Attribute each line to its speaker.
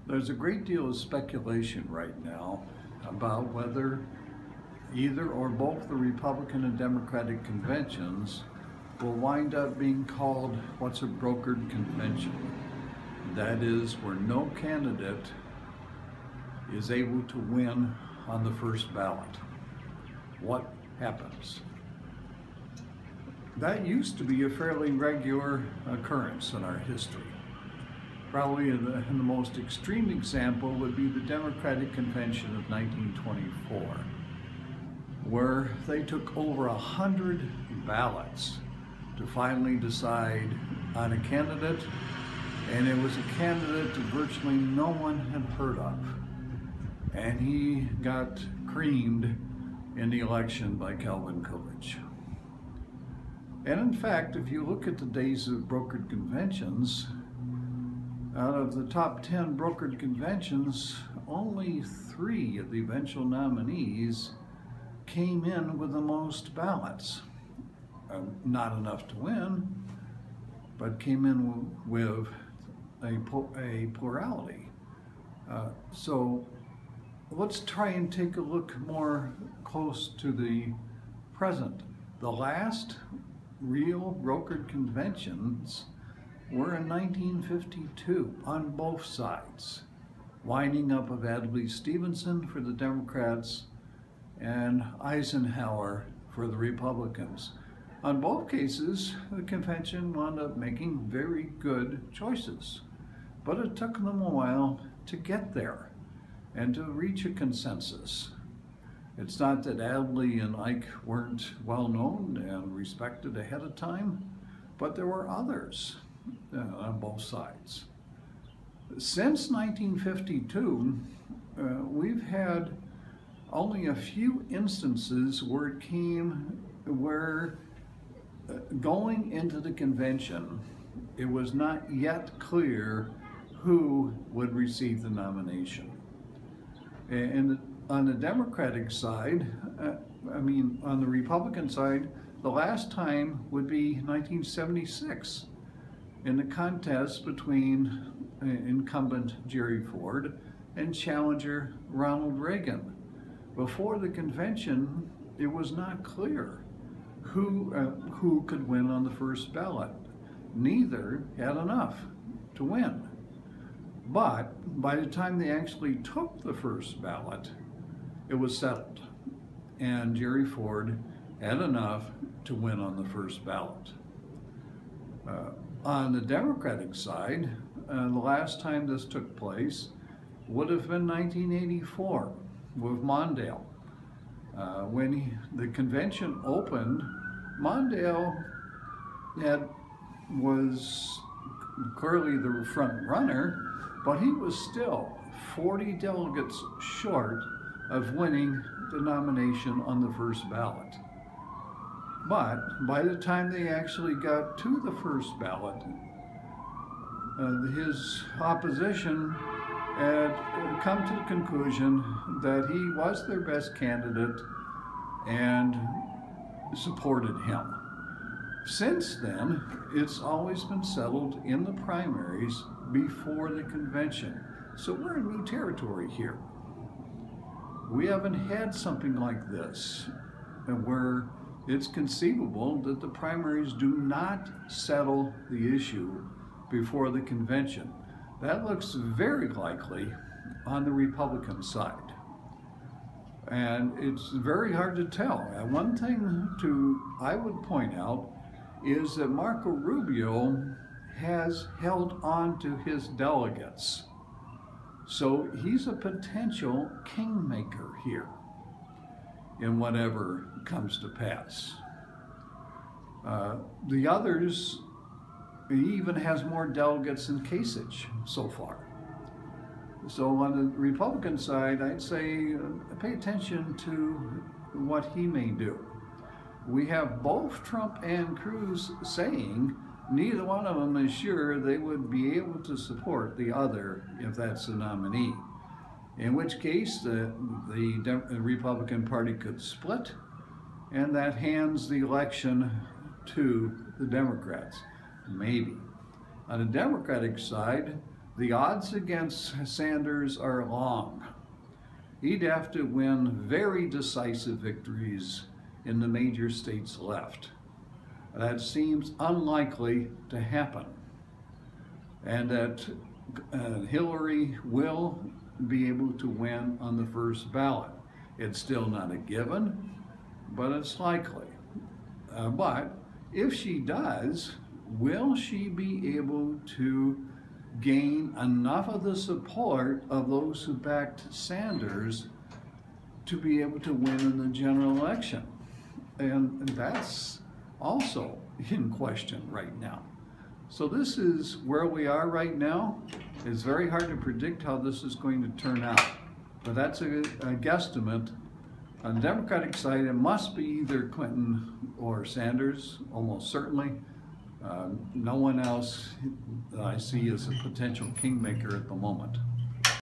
Speaker 1: There's a great deal of speculation right now about whether either or both the Republican and Democratic conventions will wind up being called what's a brokered convention. That is, where no candidate is able to win on the first ballot. What happens? That used to be a fairly regular occurrence in our history. Probably the most extreme example would be the Democratic Convention of 1924, where they took over 100 ballots to finally decide on a candidate, and it was a candidate that virtually no one had heard of. And he got creamed in the election by Calvin Coolidge. And in fact, if you look at the days of brokered conventions, out of the top 10 brokered conventions, only 3 of the eventual nominees came in with the most ballots. Not enough to win, but came in with a plurality. So let's try and take a look more close to the present. The last real brokered conventions were in 1952 on both sides, winding up with Adlai Stevenson for the Democrats and Eisenhower for the Republicans. On both cases, the convention wound up making very good choices, but it took them a while to get there and to reach a consensus. It's not that Adlai and Ike weren't well known and respected ahead of time, but there were others on both sides. Since 1952, we've had only a few instances where going into the convention, it was not yet clear who would receive the nomination. And on the Democratic side, on the Republican side, the last time would be 1976 in the contest between incumbent Jerry Ford and challenger Ronald Reagan. Before the convention, it was not clear who could win on the first ballot. Neither had enough to win. But by the time they actually took the first ballot, it was settled. And Jerry Ford had enough to win on the first ballot. On the Democratic side, the last time this took place would have been 1984 with Mondale. When the convention opened, Mondale was clearly the front runner, but he was still 40 delegates short of winning the nomination on the first ballot. But by the time they actually got to the first ballot, his opposition had come to the conclusion that he was their best candidate and supported him. Since then, it's always been settled in the primaries before the convention. So we're in new territory here. We haven't had something like this where it's conceivable that the primaries do not settle the issue before the convention. That looks very likely on the Republican side. And it's very hard to tell. One thing I would point out is that Marco Rubio has held on to his delegates. So he's a potential kingmaker here in whatever comes to pass. The others, he even has more delegates than Kasich so far. So on the Republican side, I'd say pay attention to what he may do. We have both Trump and Cruz saying neither one of them is sure they would be able to support the other if that's the nominee. In which case, the Republican Party could split, and that hands the election to the Democrats. Maybe. On the Democratic side, The odds against Sanders are long. He'd have to win very decisive victories in the major states left. That seems unlikely to happen. And that Hillary will be able to win on the first ballot. It's still not a given, but it's likely. But if she does, will she be able to gain enough of the support of those who backed Sanders to be able to win in the general election? And that's also in question right now. So this is where we are right now. It's very hard to predict how this is going to turn out, but that's a guesstimate. On the Democratic side, it must be either Clinton or Sanders, almost certainly. No one else that I see as a potential kingmaker at the moment.